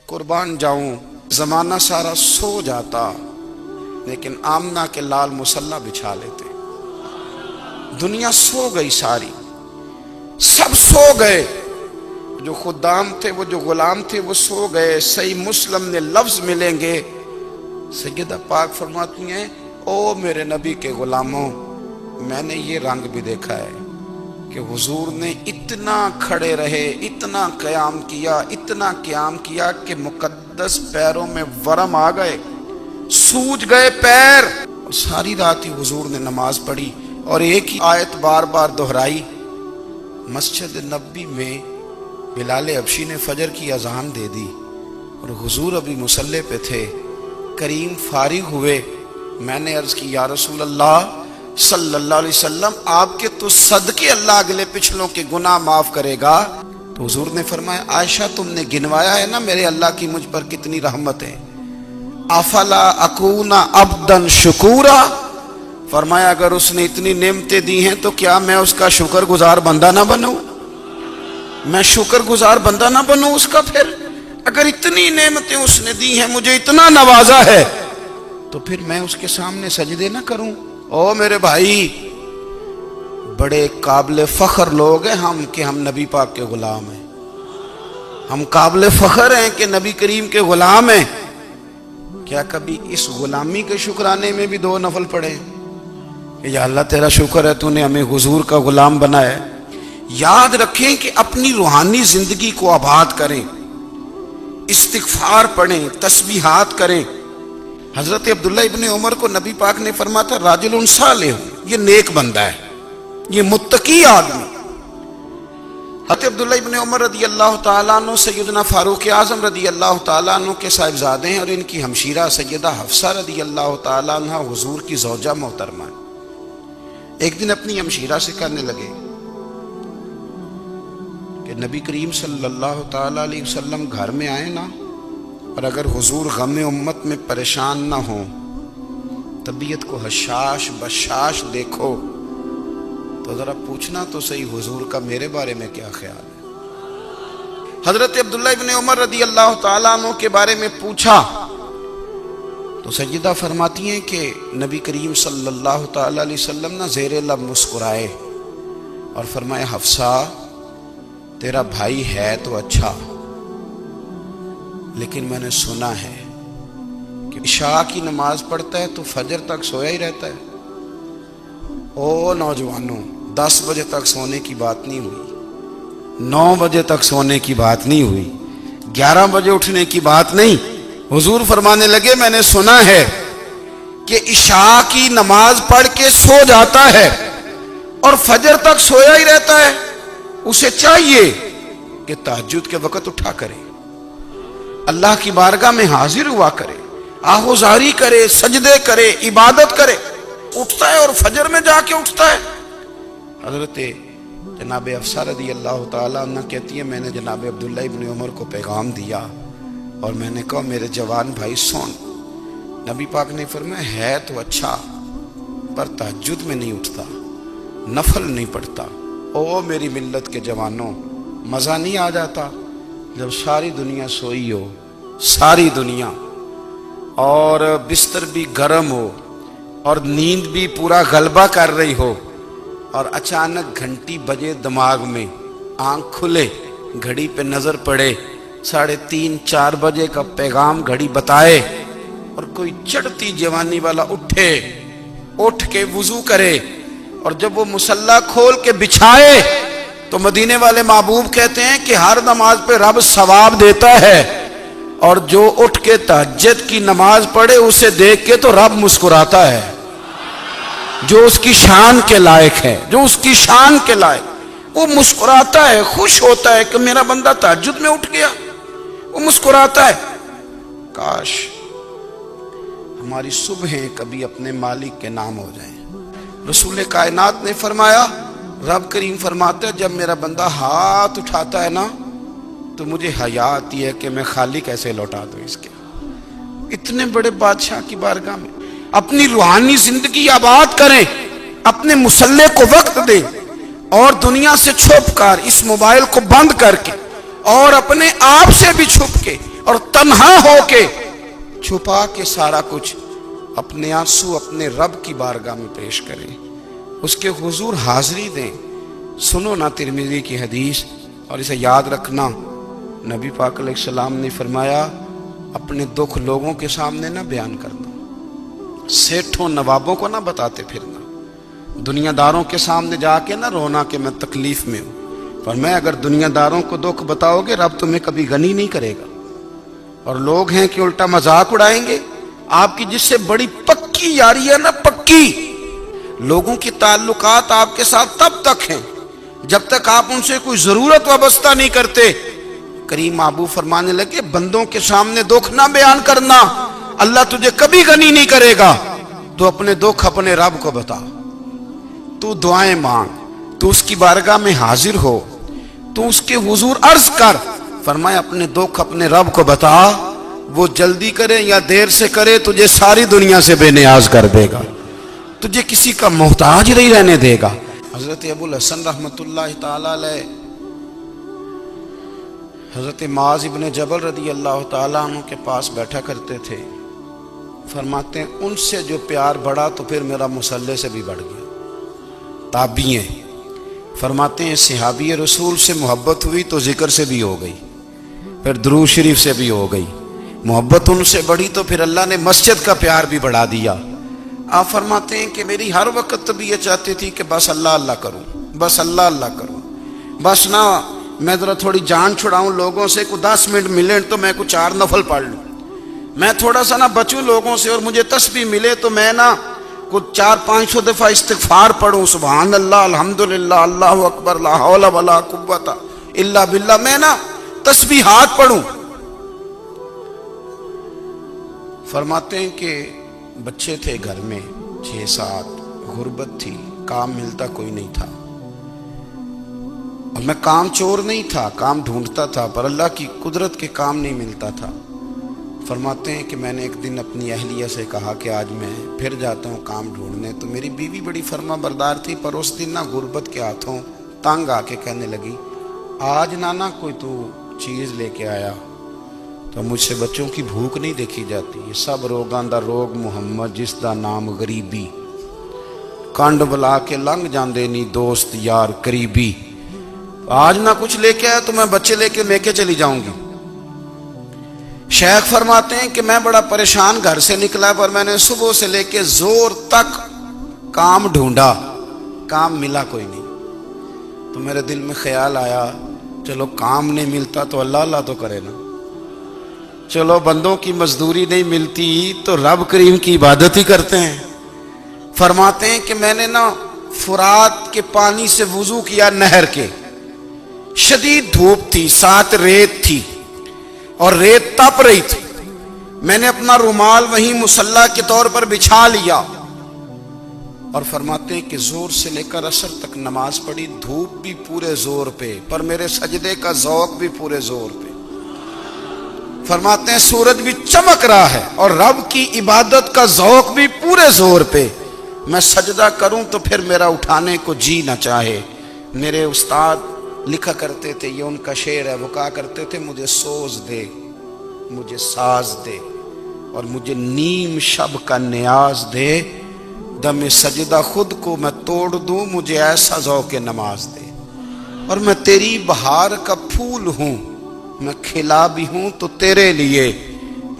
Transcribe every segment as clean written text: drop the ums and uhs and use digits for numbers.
قربان جاؤں زمانہ سارا سو جاتا لیکن آمنہ کے لال مصلی بچھا لیتے. دنیا سو گئی ساری، سب سو گئے، جو خدام تھے وہ جو غلام تھے وہ سو گئے. صحیح مسلم نے لفظ ملیں گے، سیدہ پاک فرماتی ہیں او میرے نبی کے غلاموں، میں نے یہ رنگ بھی دیکھا ہے کہ حضور نے اتنا کھڑے رہے، اتنا قیام کیا کہ مقدس پیروں میں ورم آ گئے، سوج گئے پیر. اور ساری رات ہی حضور نے نماز پڑھی اور ایک ہی آیت بار بار دہرائی. مسجد نبوی میں بلال حبشی نے فجر کی اذان دے دی اور حضور ابھی مصلی پہ تھے. کریم فارغ ہوئے، میں نے عرض کی یا رسول اللہ صلی اللہ علیہ وسلم، آپ کے تو صدقے اللہ اگلے پچھلوں کے گناہ معاف کرے گا. تو حضور نے فرمایا عائشہ تم نے گنوایا ہے نا میرے اللہ کی مجھ پر کتنی رحمت ہے. افلا اکون عبدا شکورا، فرمایا اگر اس نے اتنی نعمتیں دی ہیں تو کیا میں اس کا شکر گزار بندہ نہ بنوں؟ میں شکر گزار بندہ نہ بنوں اس کا؟ پھر اگر اتنی نعمتیں اس نے دی ہیں، مجھے اتنا نوازا ہے، تو پھر میں اس کے سامنے سجدے نہ کروں؟ او میرے بھائی، بڑے قابل فخر لوگ ہیں ہم کہ ہم نبی پاک کے غلام ہیں. ہم قابل فخر ہیں کہ نبی کریم کے غلام ہیں. کیا کبھی اس غلامی کے شکرانے میں بھی 2 نفل پڑھے کہ یا اللہ تیرا شکر ہے تو نے ہمیں حضور کا غلام بنایا ہے؟ یاد رکھیں کہ اپنی روحانی زندگی کو آباد کریں، استغفار پڑھیں، تسبیحات کریں. حضرت عبداللہ ابن عمر کو نبی پاک نے فرمایا تھا راجل صالح، یہ نیک بندہ ہے، یہ متقی آدمی. حضرت عبداللہ ابن عمر رضی اللہ تعالیٰ عنہ سیدنا فاروق اعظم رضی اللہ تعالیٰ عنہ کے صاحبزادے ہیں اور ان کی ہمشیرہ سیدہ حفصہ رضی اللہ تعالیٰ عنہ حضور کی زوجہ محترمہ. ایک دن اپنی ہمشیرہ سے کہنے لگے کہ نبی کریم صلی اللہ تعالیٰ علیہ وسلم گھر میں آئے نا، اور اگر حضور غم امت میں پریشان نہ ہوں، طبیعت کو حشاش بشاش دیکھو، تو ذرا پوچھنا تو صحیح حضور کا میرے بارے میں کیا خیال ہے. حضرت عبداللہ ابن عمر رضی اللہ تعالیٰ عنہ کے بارے میں پوچھا تو سیدہ فرماتی ہیں کہ نبی کریم صلی اللہ تعالیٰ علیہ وسلم نہ زیر لب مسکرائے اور فرمایا حفصہ تیرا بھائی ہے تو اچھا، لیکن میں نے سنا ہے کہ عشاء کی نماز پڑھتا ہے تو فجر تک سویا ہی رہتا ہے. او نوجوانوں، 10 بجے تک سونے کی بات نہیں ہوئی، 9 بجے تک سونے کی بات نہیں ہوئی، 11 بجے اٹھنے کی بات نہیں. حضور فرمانے لگے میں نے سنا ہے کہ عشاء کی نماز پڑھ کے سو جاتا ہے اور فجر تک سویا ہی رہتا ہے، اسے چاہیے کہ تہجد کے وقت اٹھا کرے، اللہ کی بارگاہ میں حاضر ہوا کرے، آہوزاری کرے، سجدے کرے، عبادت کرے. اٹھتا ہے اور فجر میں جا کے اٹھتا ہے. حضرت جناب حفصہ رضی اللہ تعالیٰ عنہ کہتی ہے میں نے جناب عبداللہ ابن عمر کو پیغام دیا اور میں نے کہا میرے جوان بھائی سن. نبی پاک نے فرمایا ہے تو اچھا پر تہجد میں نہیں اٹھتا، نفل نہیں پڑھتا. او میری ملت کے جوانوں، مزہ نہیں آ جاتا جب ساری دنیا سوئی ہو، ساری دنیا، اور بستر بھی گرم ہو اور نیند بھی پورا غلبہ کر رہی ہو، اور اچانک گھنٹی بجے دماغ میں، آنکھ کھلے، گھڑی پہ نظر پڑے، 3:30 4 بجے کا پیغام گھڑی بتائے، اور کوئی چڑھتی جوانی والا اٹھ کے وضو کرے، اور جب وہ مصلی کھول کے بچھائے تو مدینے والے محبوب کہتے ہیں کہ ہر نماز پہ رب ثواب دیتا ہے، اور جو اٹھ کے تہجد کی نماز پڑھے اسے دیکھ کے تو رب مسکراتا ہے، جو اس کی شان کے لائق ہے، جو اس کی شان کے لائق، وہ مسکراتا ہے، خوش ہوتا ہے کہ میرا بندہ تہجد میں اٹھ گیا، وہ مسکراتا ہے. کاش ہماری صبحیں کبھی اپنے مالک کے نام ہو جائیں. رسول کائنات نے فرمایا، رب کریم فرماتا ہے جب میرا بندہ ہاتھ اٹھاتا ہے نا تو مجھے حیا آتی ہے کہ میں خالی کیسے لوٹا دوں اس کے. اتنے بڑے بادشاہ کی بارگاہ میں اپنی روحانی زندگی آباد کریں، اپنے مصلی کو وقت دیں، اور دنیا سے چھپ کر اس موبائل کو بند کر کے اور اپنے آپ سے بھی چھپ کے اور تنہا ہو کے چھپا کے سارا کچھ اپنے آنسو اپنے رب کی بارگاہ میں پیش کریں، اس کے حضور حاضری دیں۔ سنو نا ترمذی کی حدیث، اور اسے یاد رکھنا، نبی پاک علیہ السلام نے فرمایا اپنے دکھ لوگوں کے سامنے نہ بیان کرنا، سیٹھوں نوابوں کو نہ بتاتے پھرنا، دنیا داروں کے سامنے جا کے نہ رونا کہ میں تکلیف میں ہوں۔ پر میں اگر دنیا داروں کو دکھ بتاؤ گے رب تمہیں کبھی غنی نہیں کرے گا، اور لوگ ہیں کہ الٹا مذاق اڑائیں گے۔ آپ کی جس سے بڑی پکی یاری ہے نا، پکی، لوگوں کی تعلقات آپ کے ساتھ تب تک ہیں جب تک آپ ان سے کوئی ضرورت وابستہ نہیں کرتے۔ کریم ابو فرمانے لگے بندوں کے سامنے دکھ نہ بیان کرنا، اللہ تجھے کبھی غنی نہیں کرے گا۔ تو اپنے دکھ اپنے رب کو بتا، تو دعائیں مانگ، تو اس کی بارگاہ میں حاضر ہو، تو اس کے حضور عرض کر۔ فرمایا اپنے دکھ اپنے رب کو بتا، وہ جلدی کرے یا دیر سے کرے تجھے ساری دنیا سے بے نیاز کر دے گا، تجھے کسی کا محتاج نہیں رہنے دے گا۔ حضرت ابو الحسن رحمۃ اللہ تعالی علیہ حضرت معاذ ابن جبل رضی اللہ تعالیٰ عنہ کے پاس بیٹھا کرتے تھے۔ فرماتے ہیں ان سے جو پیار بڑھا تو پھر میرا مصلی سے بھی بڑھ گیا۔ تابعی ہیں، فرماتے ہیں صحابی رسول سے محبت ہوئی تو ذکر سے بھی ہو گئی، پھر درود شریف سے بھی ہو گئی، محبت ان سے بڑھی تو پھر اللہ نے مسجد کا پیار بھی بڑھا دیا۔ آپ فرماتے ہیں کہ میری ہر وقت طبیعت چاہتی تھی کہ بس اللہ اللہ کروں، بس اللہ اللہ کروں، بس نہ میں ذرا تھوڑی جان چھڑاؤں لوگوں سے، کو 10 منٹ ملے تو میں کچھ 4 نفل پڑھ لوں، میں تھوڑا سا نہ بچوں لوگوں سے، اور مجھے تسبیح ملے تو میں نہ کچھ 400-500 دفعہ استغفار پڑھوں، سبحان اللہ، الحمدللہ، اللہ اکبر، لا حول ولا قوت الا باللہ، میں نہ تسبیحات پڑھوں۔ فرماتے ہیں کہ بچے تھے گھر میں 6-7، غربت تھی، کام ملتا کوئی نہیں تھا، اور میں کام چور نہیں تھا، کام ڈھونڈتا تھا، پر اللہ کی قدرت کے کام نہیں ملتا تھا۔ فرماتے ہیں کہ میں نے ایک دن اپنی اہلیہ سے کہا کہ آج میں پھر جاتا ہوں کام ڈھونڈنے، تو میری بیوی بڑی فرما بردار تھی، پر اس دن نہ غربت کے ہاتھوں تنگ آ کے کہنے لگی آج نانا کوئی تو چیز لے کے آیا، تو مجھ سے بچوں کی بھوک نہیں دیکھی جاتی، یہ سب روگاں دا روگ محمد جس دا نام غریبی، کنڈ بلا کے لنگ جاندے نہیں دوست یار قریبی، آج نہ کچھ لے کے آیا تو میں بچے لے کے چلی جاؤں گی۔ شیخ فرماتے ہیں کہ میں بڑا پریشان گھر سے نکلا، پر میں نے صبح سے لے کے زور تک کام ڈھونڈا، کام ملا کوئی نہیں، تو میرے دل میں خیال آیا چلو کام نہیں ملتا تو اللہ اللہ تو کرے نا، چلو بندوں کی مزدوری نہیں ملتی تو رب کریم کی عبادت ہی کرتے ہیں۔ فرماتے ہیں کہ میں نے نا فرات کے پانی سے وضو کیا، نہر کے، شدید دھوپ تھی، ساتھ ریت تھی اور ریت تپ رہی تھی، میں نے اپنا رومال وہیں مصلی کے طور پر بچھا لیا، اور فرماتے ہیں کہ زور سے لے کر عصر تک نماز پڑھی، دھوپ بھی پورے زور پہ، پر میرے سجدے کا ذوق بھی پورے زور پہ۔ فرماتے ہیں سورج بھی چمک رہا ہے اور رب کی عبادت کا ذوق بھی پورے زور پہ، میں سجدہ کروں تو پھر میرا اٹھانے کو جی نہ چاہے۔ میرے استاد لکھا کرتے تھے، یہ ان کا شعر ہے، وہ کہا کرتے تھے مجھے سوز دے، مجھے ساز دے، اور مجھے نیم شب کا نیاز دے، دم سجدہ خود کو میں توڑ دوں، مجھے ایسا ذوق نماز دے، اور میں تیری بہار کا پھول ہوں، میں کھلا بھی ہوں تو تیرے لیے،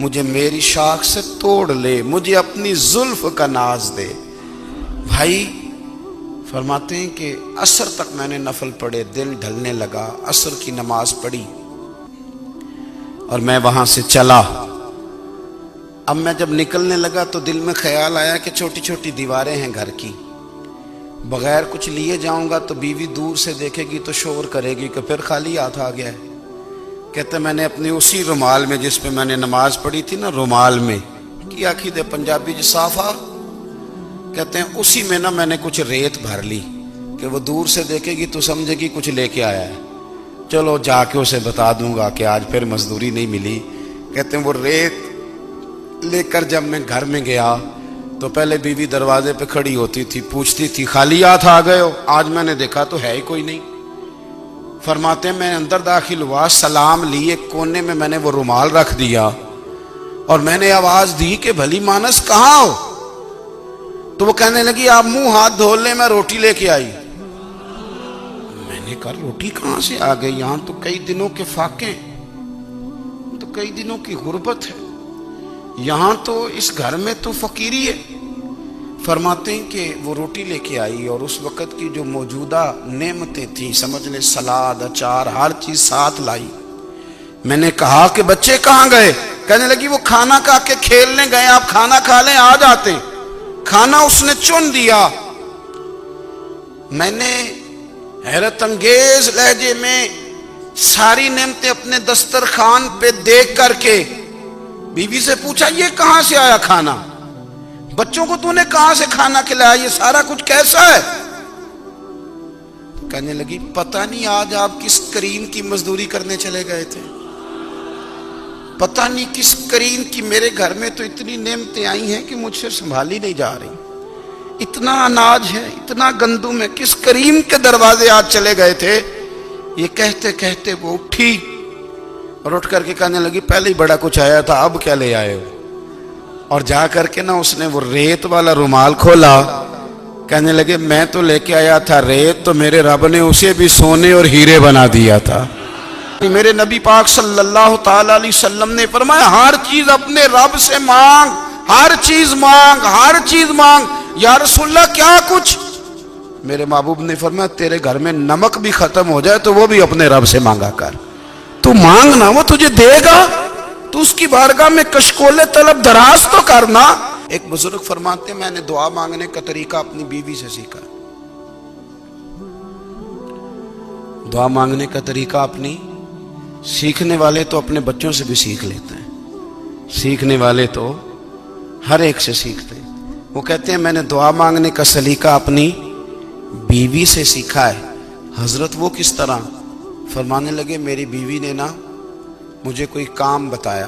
مجھے میری شاخ سے توڑ لے، مجھے اپنی زلف کا ناز دے۔ بھائی فرماتے ہیں کہ عصر تک میں نے نفل پڑھے، دل ڈھلنے لگا، عصر کی نماز پڑھی اور میں وہاں سے چلا۔ اب میں جب نکلنے لگا تو دل میں خیال آیا کہ چھوٹی چھوٹی دیواریں ہیں گھر کی، بغیر کچھ لیے جاؤں گا تو بیوی دور سے دیکھے گی تو شور کرے گی کہ پھر خالی ہاتھ آ گیا ہے۔ کہتے میں نے اپنی اسی رومال میں جس پہ میں نے نماز پڑھی تھی نا، رومال میں کی آخی دے پنجابی جو صافہ کہتے ہیں، اسی میں نا میں نے کچھ ریت بھر لی کہ وہ دور سے دیکھے گی تو سمجھے گی کچھ لے کے آیا ہے، چلو جا کے اسے بتا دوں گا کہ آج پھر مزدوری نہیں ملی۔ کہتے ہیں وہ ریت لے کر جب میں گھر میں گیا تو پہلے بیوی دروازے پہ کھڑی ہوتی تھی، پوچھتی تھی خالی ہاتھ آ گئے ہو؟ آج میں نے دیکھا تو ہے ہی کوئی نہیں۔ فرماتے ہیں میں اندر داخل ہوا, سلام لی, ایک کونے میں میں نے وہ رومال رکھ دیا اور میں نے آواز دی کہ بھلی مانس کہاں ہو؟ تو وہ کہنے لگی آپ منہ ہاتھ دھو لیں, میں روٹی لے کے آئی. میں نے کہا روٹی کہاں سے آ گئی؟ یہاں تو کئی دنوں کے فاقے, تو کئی دنوں کی غربت ہے, یہاں تو اس گھر میں تو فقیری ہے. فرماتے ہیں کہ وہ روٹی لے کے آئی اور اس وقت کی جو موجودہ نعمتیں تھیں, سمجھ لیں سلاد, اچار, ہر چیز ساتھ لائی. میں نے کہا کہ بچے کہاں گئے؟ کہنے لگی وہ کھانا کھا کے کھیلنے گئے, آپ کھانا کھا لیں آ جاتے. کھانا اس نے چن دیا. میں نے حیرت انگیز لہجے میں ساری نعمتیں اپنے دسترخوان پہ دیکھ کر کے بیوی سے پوچھا یہ کہاں سے آیا کھانا؟ بچوں کو تو نے کہاں سے کھانا کھلایا؟ یہ سارا کچھ کیسا ہے؟ کہنے لگی پتہ نہیں آج آپ کس کریم کی مزدوری کرنے چلے گئے تھے, پتہ نہیں کس کریم کی. میرے گھر میں تو اتنی نعمتیں آئی ہیں کہ مجھ سے سنبھالی نہیں جا رہی, اتنا اناج ہے, اتنا گندم ہے, کس کریم کے دروازے آج چلے گئے تھے؟ یہ کہتے کہتے وہ اٹھی اور اٹھ کر کے کہنے لگی پہلے ہی بڑا کچھ آیا تھا, اب کیا لے آئے ہو؟ اور جا کر کے نا اس نے وہ ریت والا رومال کھولا. کہنے لگے میں تو لے کے آیا تھا ریت, تو میرے رب نے اسے بھی سونے اور ہیرے بنا دیا تھا. میرے نبی پاک صلی اللہ تعالی علیہ وسلم نے فرمایا ہر چیز اپنے رب سے مانگ, ہر چیز مانگ, ہر چیز مانگ. یا رسول اللہ کیا کچھ؟ میرے محبوب نے فرمایا تیرے گھر میں نمک بھی ختم ہو جائے تو وہ بھی اپنے رب سے مانگا کر. تو مانگنا, وہ تجھے دے گا, تو اس کی بارگاہ میں کشکول طلب دراز تو کرنا. ایک بزرگ فرماتے ہیں میں نے دعا مانگنے کا طریقہ اپنی بیوی سے سیکھا. دعا مانگنے کا طریقہ اپنی, سیکھنے والے تو اپنے بچوں سے بھی سیکھ لیتے ہیں, سیکھنے والے تو ہر ایک سے سیکھتے ہیں. وہ کہتے ہیں میں نے دعا مانگنے کا سلیقہ اپنی بیوی سے سیکھا ہے. حضرت وہ کس طرح؟ فرمانے لگے میری بیوی نے نا مجھے کوئی کام بتایا,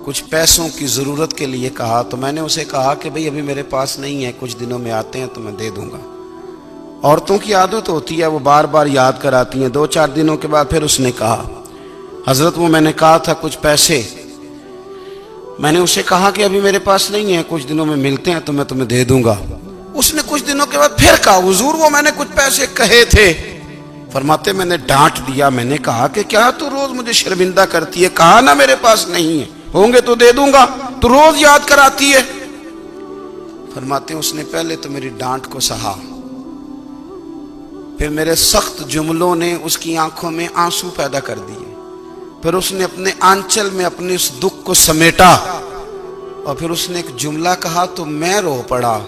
کچھ پیسوں کی ضرورت کے لیے کہا, تو میں نے اسے کہا کہ بھئی ابھی میرے پاس نہیں ہے, کچھ دنوں میں آتے ہیں تو میں دے دوں گا. عورتوں کی عادت ہوتی ہے وہ بار بار یاد کراتی ہیں. 2-4 دنوں کے بعد پھر اس نے کہا حضرت وہ میں نے کہا تھا کچھ پیسے, میں نے اسے کہا کہ ابھی میرے پاس نہیں ہے, کچھ دنوں میں ملتے ہیں تو میں تمہیں دے دوں گا. اس نے کچھ دنوں کے بعد پھر کہا حضور وہ میں نے کچھ پیسے کہے تھے. فرماتے میں نے ڈانٹ دیا, میں نے کہا کہ کیا تو روز مجھے شرمندہ کرتی ہے, کہا نا میرے پاس نہیں ہے, ہوں گے تو دے دوں گا, تو روز یاد کراتی ہے. فرماتے اس نے پہلے تو میری ڈانٹ کو سہا, پھر میرے سخت جملوں نے اس کی آنکھوں میں آنسو پیدا کر دیے, پھر اس نے اپنے آنچل میں اپنے اس دکھ کو سمیٹا, اور پھر اس نے ایک جملہ کہا تو میں رو پڑا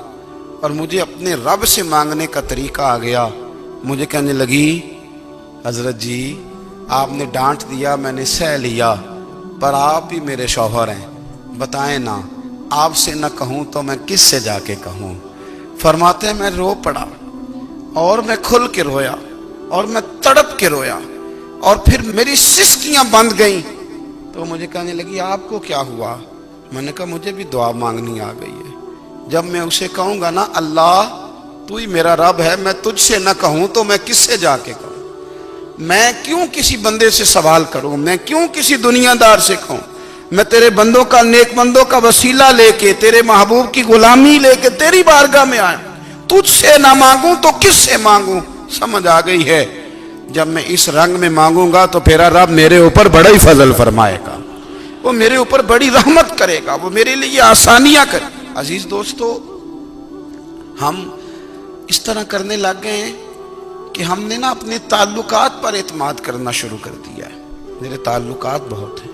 اور مجھے اپنے رب سے مانگنے کا طریقہ آ گیا. مجھے کہنے لگی حضرت جی آپ نے ڈانٹ دیا, میں نے سہ لیا, پر آپ ہی میرے شوہر ہیں, بتائیں نا آپ سے نہ کہوں تو میں کس سے جا کے کہوں. فرماتے ہیں میں رو پڑا اور میں کھل کے رویا اور میں تڑپ کے رویا, اور پھر میری سسکیاں بند گئیں. تو مجھے کہنے لگی آپ کو کیا ہوا؟ میں نے کہا مجھے بھی دعا مانگنی آ گئی ہے. جب میں اسے کہوں گا نا اللہ تو ہی میرا رب ہے, میں تجھ سے نہ کہوں تو میں کس سے جا کے کہوں؟ میں کیوں کسی بندے سے سوال کروں, میں کیوں کسی دنیا دار سے کہوں؟ میں تیرے بندوں کا, نیک بندوں کا وسیلہ لے کے, تیرے محبوب کی غلامی لے کے تیری بارگاہ میں آیا, تجھ سے نہ مانگوں تو کس سے مانگوں؟ سمجھ آ گئی ہے جب میں اس رنگ میں مانگوں گا تو پھر رب میرے اوپر بڑا ہی فضل فرمائے گا, وہ میرے اوپر بڑی رحمت کرے گا, وہ میرے لیے آسانیاں کرے. عزیز دوستو ہم اس طرح کرنے لگ گئے ہیں کہ ہم نے نا اپنے تعلقات پر اعتماد کرنا شروع کر دیا ہے. میرے تعلقات بہت ہیں.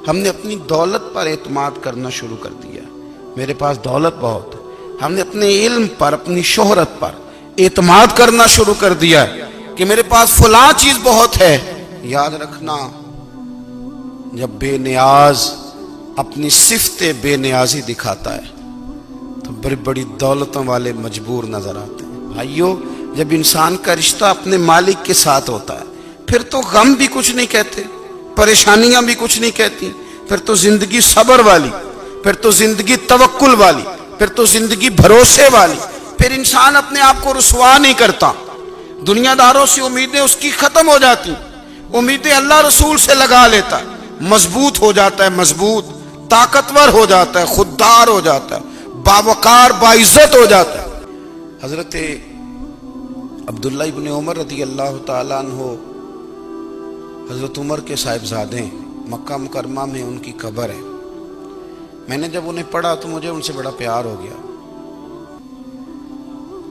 ہم نے اپنی دولت پر اعتماد کرنا شروع کر دیا ہے, میرے پاس دولت بہت ہے. ہم نے اپنے علم پر, اپنی شہرت پر اعتماد کرنا شروع کر دیا ہے کہ میرے پاس فلاں چیز بہت ہے. یاد رکھنا جب بے نیاز اپنی صفت بے نیازی دکھاتا ہے تو بڑی بڑی دولتوں والے مجبور نظر آتے ہیں. بھائیو جب انسان کا رشتہ اپنے مالک کے ساتھ ہوتا ہے پھر تو غم بھی کچھ نہیں کہتے, پریشانیاں بھی کچھ نہیں کہتی, پھر تو زندگی صبر والی, پھر تو زندگی توکل والی, پھر تو زندگی بھروسے والی. پھر انسان اپنے آپ کو رسوا نہیں کرتا. دنیا داروں سے امیدیں اس کی ختم ہو جاتی، امیدیں اللہ رسول سے لگا لیتا ہے، مضبوط ہو جاتا ہے، مضبوط، طاقتور ہو جاتا ہے، خوددار ہو جاتا ہے، باوقار باعزت ہو جاتا ہے۔ حضرت عبداللہ ابن عمر رضی اللہ تعالیٰ عنہ حضرت عمر کے صاحبزادے ہیں، مکہ مکرمہ میں ان کی قبر ہے۔ میں نے جب انہیں پڑھا تو مجھے ان سے بڑا پیار ہو گیا،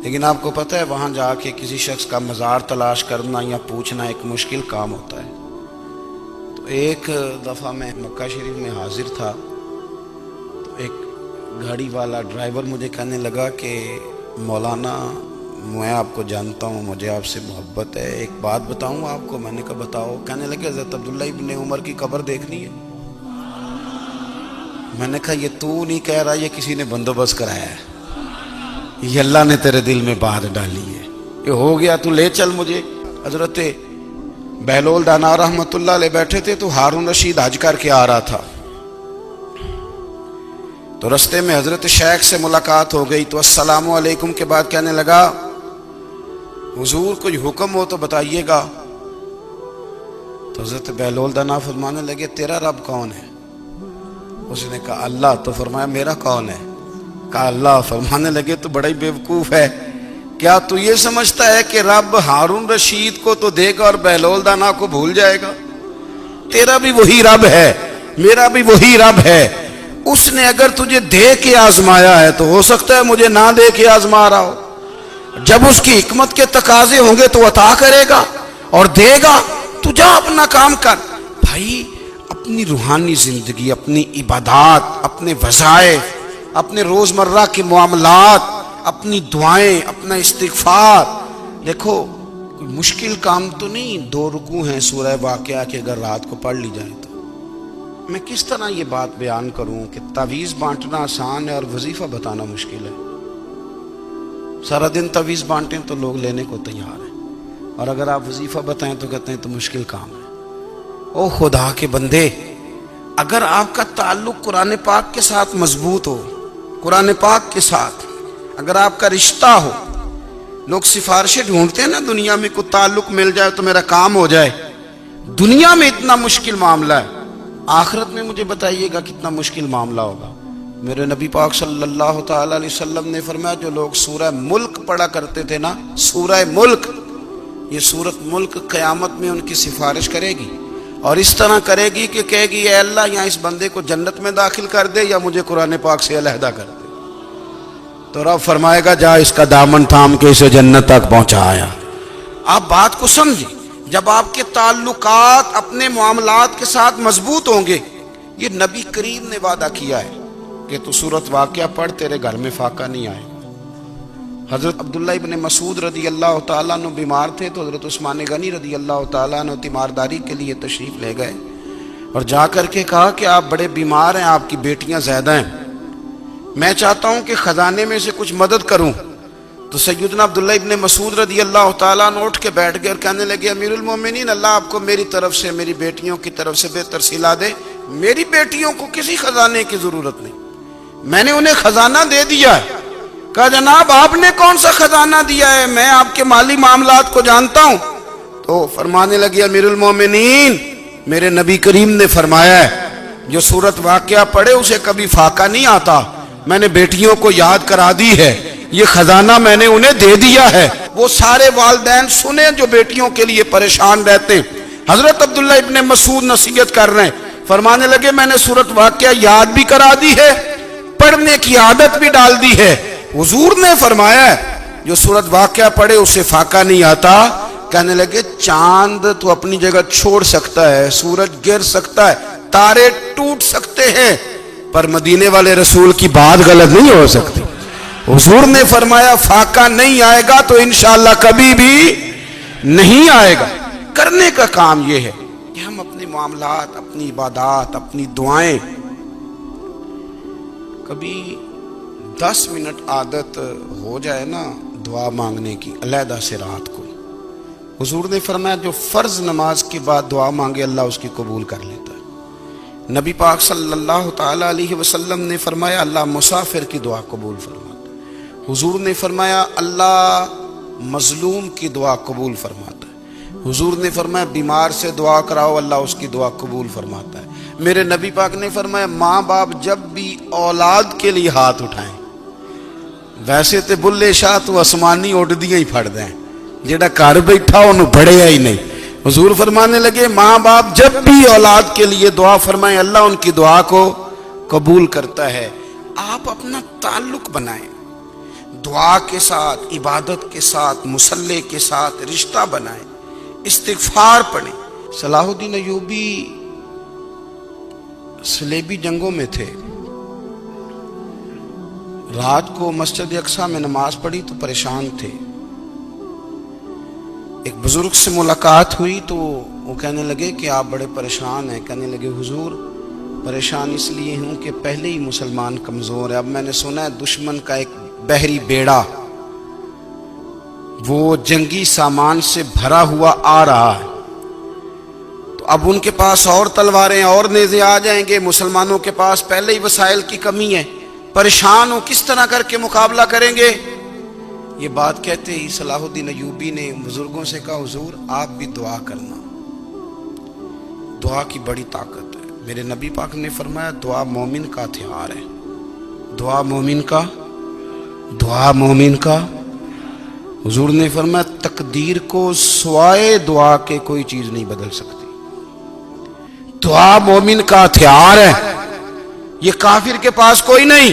لیکن آپ کو پتہ ہے وہاں جا کے کسی شخص کا مزار تلاش کرنا یا پوچھنا ایک مشکل کام ہوتا ہے۔ تو ایک دفعہ میں مکہ شریف میں حاضر تھا، تو ایک گاڑی والا ڈرائیور مجھے کہنے لگا کہ مولانا میں آپ کو جانتا ہوں، مجھے آپ سے محبت ہے، ایک بات بتاؤں آپ کو؟ میں نے کہا بتاؤ۔ کہنے لگے حضرت عبداللہ ابن عمر کی قبر دیکھنی ہے۔ میں نے کہا یہ تو نہیں کہہ رہا، یہ کسی نے بندوبست کرایا ہے، یہ اللہ نے تیرے دل میں بات ڈالی ہے، یہ ہو گیا، تو لے چل مجھے۔ حضرت بہلول دانا رحمت اللہ علیہ بیٹھے تھے، تو ہارون رشید حج کر کے آ رہا تھا، تو رستے میں حضرت شیخ سے ملاقات ہو گئی، تو السلام علیکم کے بعد کہنے لگا حضور کوئی حکم ہو تو بتائیے گا۔ تو حضرت بہلول دانا فرمانے لگے تیرا رب کون ہے؟ اس نے کہا اللہ۔ تو فرمایا میرا کون ہے؟ کہا اللہ۔ فرمانے لگے تو بڑا ہی بیوقوف ہے، کیا تو یہ سمجھتا ہے کہ رب ہارون رشید کو تو دے گا اور بہلول دانا کو بھول جائے گا؟ تیرا بھی وہی رب ہے، میرا بھی وہی رب ہے، اس نے اگر تجھے دے کے آزمایا ہے تو ہو سکتا ہے مجھے نہ دے کے آزما رہا ہو، جب اس کی حکمت کے تقاضے ہوں گے تو عطا کرے گا اور دے گا، تو جا اپنا کام کر۔ بھائی اپنی روحانی زندگی، اپنی عبادات، اپنے وظائف، اپنے روزمرہ کے معاملات، اپنی دعائیں، اپنا استغفار، دیکھو کوئی مشکل کام تو نہیں، 2 رکوع ہیں سورہ واقعہ کے، اگر رات کو پڑھ لی جائے تو۔ میں کس طرح یہ بات بیان کروں کہ تعویذ بانٹنا آسان ہے اور وظیفہ بتانا مشکل ہے۔ سارا دن تعویذ بانٹیں تو لوگ لینے کو تیار ہیں، اور اگر آپ وظیفہ بتائیں تو کہتے ہیں تو مشکل کام ہے۔ او خدا کے بندے، اگر آپ کا تعلق قرآن پاک کے ساتھ مضبوط ہو، قرآن پاک کے ساتھ اگر آپ کا رشتہ ہو، لوگ سفارشیں ڈھونڈتے ہیں نا دنیا میں، کوئی تعلق مل جائے تو میرا کام ہو جائے، دنیا میں اتنا مشکل معاملہ ہے، آخرت میں مجھے بتائیے گا کتنا مشکل معاملہ ہوگا۔ میرے نبی پاک صلی اللہ تعالی علیہ وسلم نے فرمایا جو لوگ سورہ ملک پڑھا کرتے تھے نا، سورہ ملک، یہ سورت ملک قیامت میں ان کی سفارش کرے گی، اور اس طرح کرے گی کہ کہے گی اے اللہ یا اس بندے کو جنت میں داخل کر دے یا مجھے قرآن پاک سے علیحدہ کر دے، تو رب فرمائے گا جا اس کا دامن تھام کے اسے جنت تک پہنچایا۔ آپ بات کو سمجھیں، جب آپ کے تعلقات اپنے معاملات کے ساتھ مضبوط ہوں گے، یہ نبی کریم نے وعدہ کیا ہے کہ تو سورت واقعہ پڑھ تیرے گھر میں فاقہ نہیں آئے گا۔ حضرت عبداللہ ابن مسعود رضی اللہ تعالیٰ عنہ بیمار تھے، تو حضرت عثمان غنی رضی اللہ تعالیٰ عنہ تیمارداری کے لیے تشریف لے گئے، اور جا کر کے کہا کہ آپ بڑے بیمار ہیں، آپ کی بیٹیاں زیادہ ہیں، میں چاہتا ہوں کہ خزانے میں سے کچھ مدد کروں۔ تو سیدنا عبداللہ ابن مسعود رضی اللہ تعالیٰ عنہ اٹھ کے بیٹھ گئے اور کہنے لگے امیر المومنین، اللہ آپ کو میری طرف سے، میری بیٹیوں کی طرف سے بہتر صلہ دے، میری بیٹیوں کو کسی خزانے کی ضرورت نہیں، میں نے انہیں خزانہ دے دیا ہے۔ کہا جناب آپ نے کون سا خزانہ دیا ہے، میں آپ کے مالی معاملات کو جانتا ہوں۔ تو فرمانے لگے امیر المومنین، میرے نبی کریم نے فرمایا ہے جو سورت واقعہ پڑھے اسے کبھی فاقہ نہیں آتا، میں نے بیٹیوں کو یاد کرا دی ہے، یہ خزانہ میں نے انہیں دے دیا ہے۔ وہ سارے والدین سنیں جو بیٹیوں کے لیے پریشان رہتے ہیں۔ حضرت عبداللہ ابن مسعود نصیحت کر رہے ہیں، فرمانے لگے میں نے سورت واقعہ یاد بھی کرا دی ہے، پڑھنے کی عادت بھی ڈال دی ہے، حضور نے فرمایا ہے جو سورت واقعہ پڑھے اسے فاقہ نہیں آتا۔ کہنے لگے چاند تو اپنی جگہ چھوڑ سکتا ہے، سورج گر سکتا ہے، تارے ٹوٹ سکتے ہیں، پر مدینے والے رسول کی بات غلط نہیں ہو سکتی۔ حضور نے فرمایا فاقہ نہیں آئے گا تو انشاءاللہ کبھی بھی نہیں آئے گا۔ کرنے کا کام یہ ہے کہ ہم اپنے معاملات، اپنی عبادات، اپنی دعائیں، کبھی 10 منٹ عادت ہو جائے نا دعا مانگنے کی علیحدہ سے رات کو۔ حضور نے فرمایا جو فرض نماز کے بعد دعا مانگے اللہ اس کی قبول کر لیتا ہے۔ نبی پاک صلی اللہ تعالی علیہ وسلم نے فرمایا اللہ مسافر کی دعا قبول فرماتا ہے۔ حضور نے فرمایا اللہ مظلوم کی دعا قبول فرماتا ہے۔ حضور نے فرمایا بیمار سے دعا کراؤ اللہ اس کی دعا قبول فرماتا ہے۔ میرے نبی پاک نے فرمایا ماں باپ جب بھی اولاد کے لیے ہاتھ اٹھائیں، ویسے تے بلے شاہ تو آسمانی اڈدیاں ہی پھڑ دیں، جڑا گھر بیٹھا انہوں بڑھیا ہی نہیں۔ حضور فرمانے لگے ماں باپ جب بھی اولاد کے لیے دعا فرمائیں اللہ ان کی دعا کو قبول کرتا ہے۔ آپ اپنا تعلق بنائیں، دعا کے ساتھ، عبادت کے ساتھ، مصلی کے ساتھ رشتہ بنائیں، استغفار پڑھیں۔ صلاح الدین ایوبی صلیبی جنگوں میں تھے، رات کو مسجد اقصی میں نماز پڑھی تو پریشان تھے۔ ایک بزرگ سے ملاقات ہوئی تو وہ کہنے لگے کہ آپ بڑے پریشان ہیں۔ کہنے لگے حضور پریشان اس لیے ہوں کہ پہلے ہی مسلمان کمزور ہے، اب میں نے سنا ہے دشمن کا ایک بحری بیڑا وہ جنگی سامان سے بھرا ہوا آ رہا ہے، تو اب ان کے پاس اور تلواریں اور نیزے آ جائیں گے، مسلمانوں کے پاس پہلے ہی وسائل کی کمی ہے، پریشان ہوں کس طرح کر کے مقابلہ کریں گے۔ یہ بات کہتے ہی صلاح الدین ایوبی نے بزرگوں سے کہا حضور آپ بھی دعا کرنا، دعا کی بڑی طاقت ہے۔ میرے نبی پاک نے فرمایا دعا مومن کا ہتھیار ہے، دعا مومن کا۔ حضور نے فرمایا تقدیر کو سوائے دعا کے کوئی چیز نہیں بدل سکتی، دعا مومن کا ہتھیار ہے، یہ کافر کے پاس کوئی نہیں،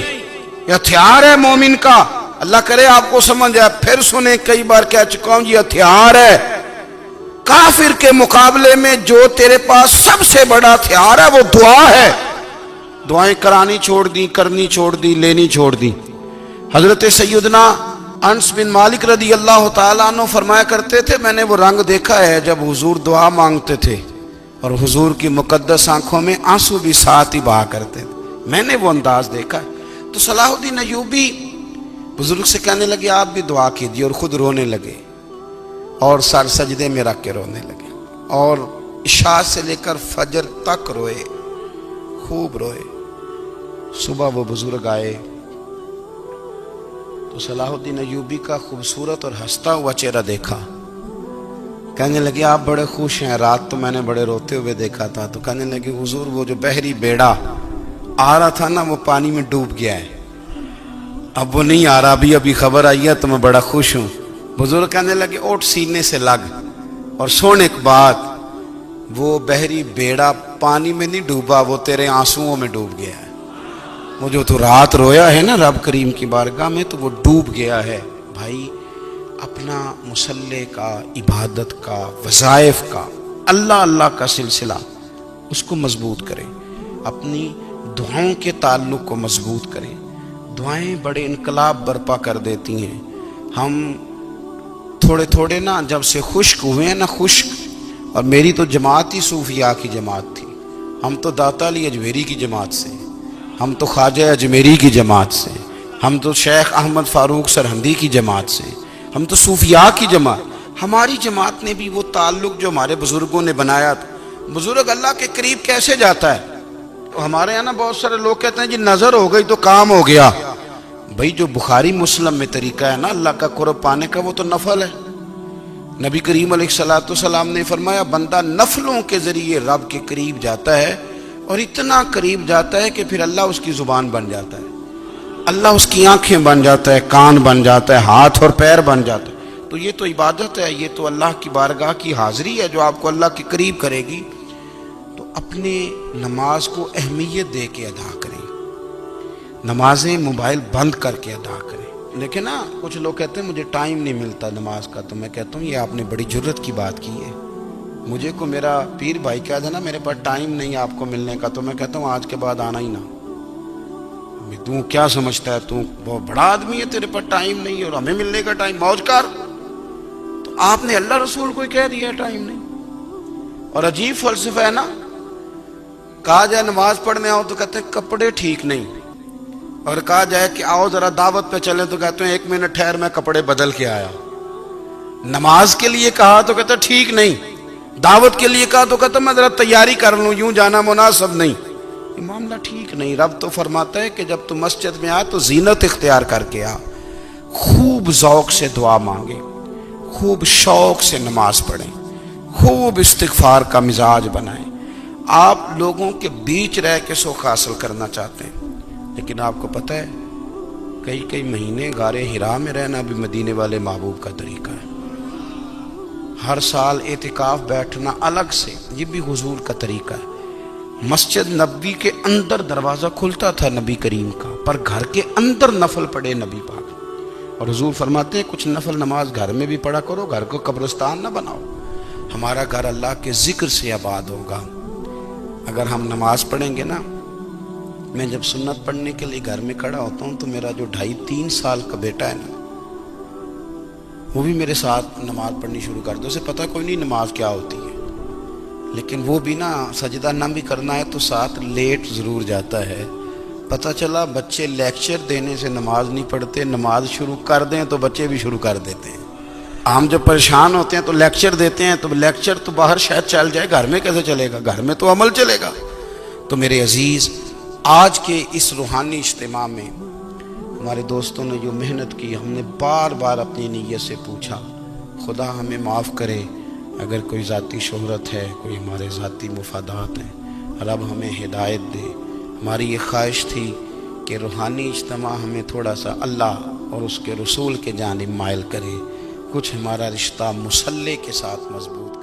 یہ ہتھیار ہے مومن کا۔ اللہ کرے آپ کو سمجھ آئے، پھر سنیں، کئی بار کہہ چکا ہوں یہ ہتھیار ہے۔ کافر کے مقابلے میں جو تیرے پاس سب سے بڑا ہتھیار ہے وہ دعا ہے۔ دعائیں کرانی چھوڑ دی، کرنی چھوڑ دی، لینی چھوڑ دی۔ حضرت سیدنا انس بن مالک رضی اللہ تعالیٰ عنہ فرمایا کرتے تھے میں نے وہ رنگ دیکھا ہے جب حضور دعا مانگتے تھے اور حضور کی مقدس آنکھوں میں آنسو بھی ساتھ ہی بہا کرتے تھے، میں نے وہ انداز دیکھا ہے۔ تو صلاح الدین ایوبی بزرگ سے کہنے لگے آپ بھی دعا کیجیے، اور خود رونے لگے اور سر سجدے میں رکھ کے رونے لگے، اور عشاء سے لے کر فجر تک روئے، خوب روئے۔ صبح وہ بزرگ آئے تو صلاح الدین ایوبی کا خوبصورت اور ہنستا ہوا چہرہ دیکھا، کہنے لگے آپ بڑے خوش ہیں، رات تو میں نے بڑے روتے ہوئے دیکھا تھا۔ تو کہنے لگے حضور وہ جو بحری بیڑا آ رہا تھا نا وہ پانی میں ڈوب گیا ہے، اب وہ نہیں آ رہا، ابھی خبر آئی ہے تو میں بڑا خوش ہوں۔ بزرگ کہنے لگے اوٹ سینے سے لگ اور سن ایک بات، وہ بحری بیڑا پانی میں نہیں ڈوبا، وہ تیرے آنسوؤں میں ڈوب گیا ہے۔ وہ جو تو رات رویا ہے نا رب کریم کی بارگاہ میں تو وہ ڈوب گیا ہے۔ بھائی اپنا مصلی کا، عبادت کا، وظائف کا، اللہ کا سلسلہ اس کو مضبوط کریں، اپنی دعاؤں کے تعلق کو مضبوط کریں۔ دعائیں بڑے انقلاب برپا کر دیتی ہیں۔ ہم تھوڑے نا جب سے خشک ہوئے ہیں نا، خشک، اور میری تو جماعت ہی صوفیاء کی جماعت تھی، ہم تو داتا علی اجمیری کی جماعت سے، ہم تو خواجہ اجمیری کی جماعت سے، ہم تو شیخ احمد فاروق سرہندی کی جماعت سے، ہم تو صوفیاء کی جماعت۔ ہماری جماعت نے بھی وہ تعلق جو ہمارے بزرگوں نے بنایا تھا۔ بزرگ اللہ کے قریب کیسے جاتا ہے؟ تو ہمارے یہاں نا بہت سارے لوگ کہتے ہیں جی نظر ہو گئی تو کام ہو گیا۔ بھائی جو بخاری مسلم میں طریقہ ہے نا اللہ کا قرب پانے کا وہ تو نفل ہے۔ نبی کریم علیہ السلام نے فرمایا بندہ نفلوں کے ذریعے رب کے قریب جاتا ہے، اور اتنا قریب جاتا ہے کہ پھر اللہ اس کی زبان بن جاتا ہے، اللہ اس کی آنکھیں بن جاتا ہے، کان بن جاتا ہے، ہاتھ اور پیر بن جاتا ہے۔ تو یہ تو عبادت ہے، یہ تو اللہ کی بارگاہ کی حاضری ہے جو آپ کو اللہ کے قریب کرے گی۔ تو اپنے نماز کو اہمیت دے کے ادا کریں، نمازیں موبائل بند کر کے ادا کریں۔ لیکن نا کچھ لوگ کہتے ہیں مجھے ٹائم نہیں ملتا نماز کا، تو میں کہتا ہوں یہ آپ نے بڑی جرت کی بات کی ہے۔ مجھے کو میرا پیر بھائی کہا تھا نا میرے پاس ٹائم نہیں آپ کو ملنے کا، تو میں کہتا ہوں آج کے بعد آنا ہی نہ۔ تو کیا سمجھتا ہے تو بہت بڑا آدمی ہے، تیرے پاس ٹائم نہیں ہے اور ہمیں ملنے کا ٹائم، موج کر۔ تو آپ نے اللہ رسول کو کہہ دیا ٹائم نہیں۔ اور عجیب فلسفہ ہے نا، کہا جائے نماز پڑھنے آؤ تو کہتے ہیں کپڑے ٹھیک نہیں، اور کہا جائے کہ آؤ ذرا دعوت پہ چلیں تو کہتے ہیں 1 منٹ ٹھہر میں کپڑے بدل کے آیا۔ نماز کے لیے کہا تو کہتے ہیں ٹھیک نہیں، دعوت کے لیے کہا تو کہتا میں ذرا تیاری کر لوں، یوں جانا مناسب نہیں۔ یہ معاملہ ٹھیک نہیں۔ رب تو فرماتا ہے کہ جب تم مسجد میں آ تو زینت اختیار کر کے آ، خوب ذوق سے دعا مانگے، خوب شوق سے نماز پڑھیں، خوب استغفار کا مزاج بنائیں۔ آپ لوگوں کے بیچ رہ کے سکھ حاصل کرنا چاہتے ہیں، لیکن آپ کو پتہ ہے کئی مہینے غار حرا میں رہنا بھی مدینے والے محبوب کا طریقہ ہے۔ ہر سال اعتکاف بیٹھنا الگ سے، یہ بھی حضور کا طریقہ ہے۔ مسجد نبوی کے اندر دروازہ کھلتا تھا نبی کریم کا، پر گھر کے اندر نفل پڑھے نبی پاک، اور حضور فرماتے ہیں کچھ نفل نماز گھر میں بھی پڑھا کرو، گھر کو قبرستان نہ بناؤ۔ ہمارا گھر اللہ کے ذکر سے آباد ہوگا اگر ہم نماز پڑھیں گے نا۔ میں جب سنت پڑھنے کے لیے گھر میں کھڑا ہوتا ہوں تو میرا جو 2.5-3 سال کا بیٹا ہے نا، وہ بھی میرے ساتھ نماز پڑھنی شروع کر دو۔ اسے پتہ کوئی نہیں نماز کیا ہوتی ہے، لیکن وہ بھی نا سجدہ نہ بھی کرنا ہے تو ساتھ لیٹ ضرور جاتا ہے۔ پتہ چلا بچے لیکچر دینے سے نماز نہیں پڑھتے، نماز شروع کر دیں تو بچے بھی شروع کر دیتے ہیں۔ ہم جب پریشان ہوتے ہیں تو لیکچر دیتے ہیں، تو لیکچر تو باہر شاید چل جائے، گھر میں کیسے چلے گا؟ گھر میں تو عمل چلے گا۔ تو میرے عزیز، آج کے اس روحانی اجتماع میں ہمارے دوستوں نے جو محنت کی، ہم نے بار بار اپنی نیت سے پوچھا خدا ہمیں معاف کرے اگر کوئی ذاتی شہرت ہے، کوئی ہمارے ذاتی مفادات ہیں، رب ہمیں ہدایت دے۔ ہماری یہ خواہش تھی کہ روحانی اجتماع ہمیں تھوڑا سا اللہ اور اس کے رسول کے جانب مائل کرے، کچھ ہمارا رشتہ مصلی کے ساتھ مضبوط